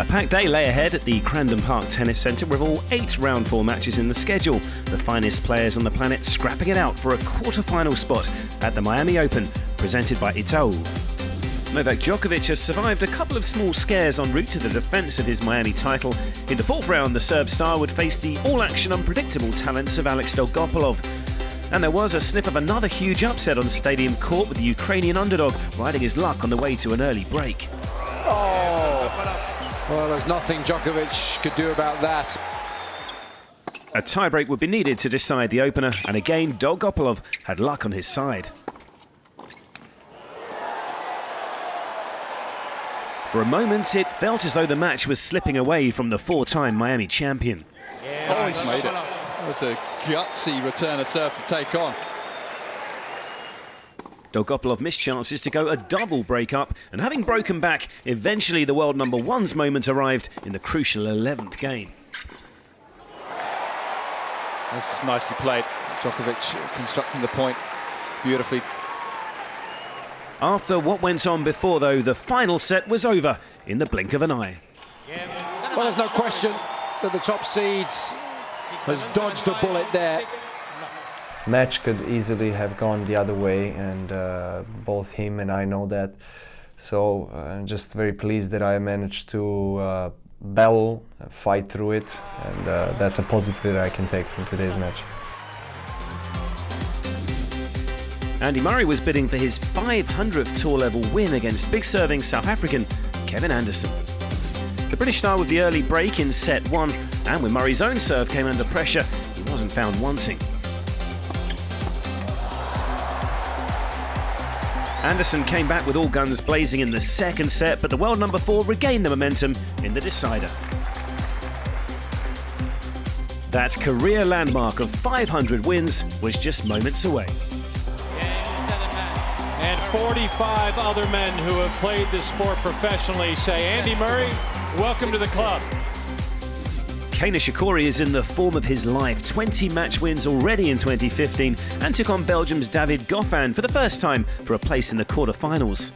A packed day lay ahead at the Crandon Park Tennis Centre with all 8 round 4 matches in the schedule. The finest players on the planet scrapping it out for a quarter-final spot at the Miami Open, presented by Itaú. Novak Djokovic has survived a couple of small scares en route to the defence of his Miami title. In the 4th round, the Serb star would face the all-action, unpredictable talents of Alex Djokovic. And there was a sniff of another huge upset on Stadium Court with the Ukrainian underdog riding his luck on the way to an early break. Well, there's nothing Djokovic could do about that. A tiebreak would be needed to decide the opener, and again Djokovic had luck on his side. For a moment, it felt as though the match was slipping away from the 4-time Miami champion. Oh, he's made it. That was a gutsy return of serve to take on. Djokovic missed chances to go a double break-up, and having broken back, eventually the world number 1's moment arrived in the crucial 11th game. This is nicely played. Djokovic constructing the point beautifully. After what went on before, though, the final set was over in the blink of an eye. Well, there's no question that the top seeds has dodged a bullet there. Match could easily have gone the other way, and both him and I know that. So I'm just very pleased that I managed to battle, fight through it, and that's a positive that I can take from today's match. Andy Murray was bidding for his 500th tour level win against big serving South African Kevin Anderson. The British star with the early break in set 1, and when Murray's own serve came under pressure, he wasn't found wanting. Anderson came back with all guns blazing in the 2nd set, but the world number 4 regained the momentum in the decider. That career landmark of 500 wins was just moments away. And 45 other men who have played this sport professionally say, Andy Murray, welcome to the club. Kei Nishikori is in the form of his life, 20 match wins already in 2015, and took on Belgium's David Goffin for the first time for a place in the quarter-finals.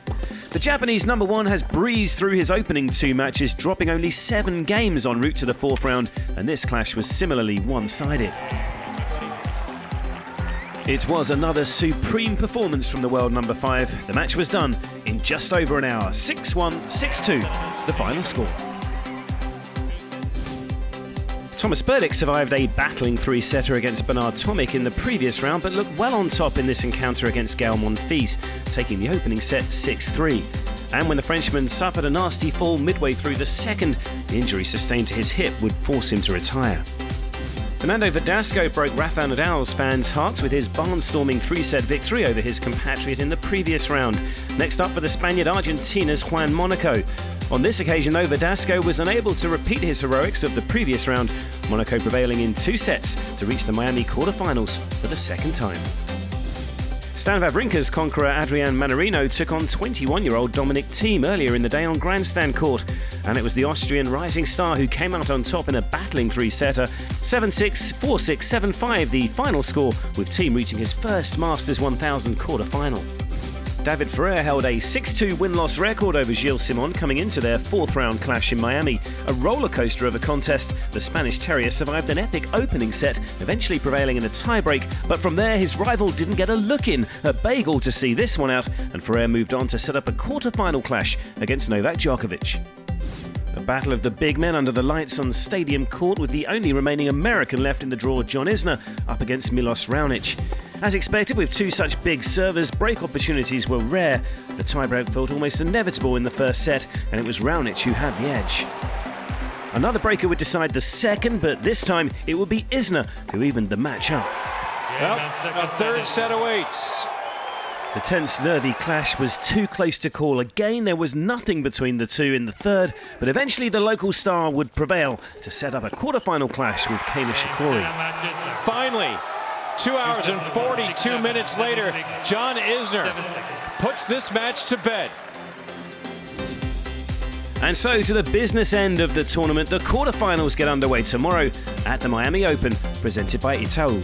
The Japanese number 1 has breezed through his opening 2 matches, dropping only 7 games en route to the 4th round, and this clash was similarly one-sided. It was another supreme performance from the world number 5. The match was done in just over an hour, 6-1, 6-2, the final score. Thomas Berdych survived a battling 3-setter against Bernard Tomic in the previous round, but looked well on top in this encounter against Gael Monfils, taking the opening set 6-3. And when the Frenchman suffered a nasty fall midway through the 2nd, the injury sustained to his hip would force him to retire. Fernando Verdasco broke Rafael Nadal's fans' hearts with his barnstorming 3-set victory over his compatriot in the previous round. Next up for the Spaniard, Argentina's Juan Monaco. On this occasion, though, Verdasco was unable to repeat his heroics of the previous round, Monaco prevailing in 2 sets to reach the Miami quarter-finals for the 2nd time. Stan Wawrinka's conqueror Adrian Manarino took on 21-year-old Dominic Thiem earlier in the day on grandstand court, and it was the Austrian rising star who came out on top in a battling 3-setter, 7-6, 4-6, 7-5 the final score, with Thiem reaching his first Masters 1000 quarter-final. David Ferrer held a 6-2 win-loss record over Gilles Simon coming into their 4th round clash in Miami. A roller coaster of a contest, the Spanish Terrier survived an epic opening set, eventually prevailing in a tiebreak, but from there his rival didn't get a look in, a bagel to see this one out, and Ferrer moved on to set up a quarter-final clash against Novak Djokovic. A battle of the big men under the lights on Stadium Court, with the only remaining American left in the draw, John Isner, up against Milos Raonic. As expected, with 2 such big servers, break opportunities were rare. The tiebreak felt almost inevitable in the 1st set, and it was Raonic who had the edge. Another breaker would decide the 2nd, but this time it would be Isner who evened the match up. Well, a 3rd set awaits. The tense, nervy clash was too close to call. Again, there was nothing between the two in the 3rd, but eventually the local star would prevail to set up a quarter-final clash with Kei Nishikori. Finally, 2 hours and 42 minutes later, John Isner puts this match to bed. And so to the business end of the tournament, the quarterfinals get underway tomorrow at the Miami Open, presented by Itaú.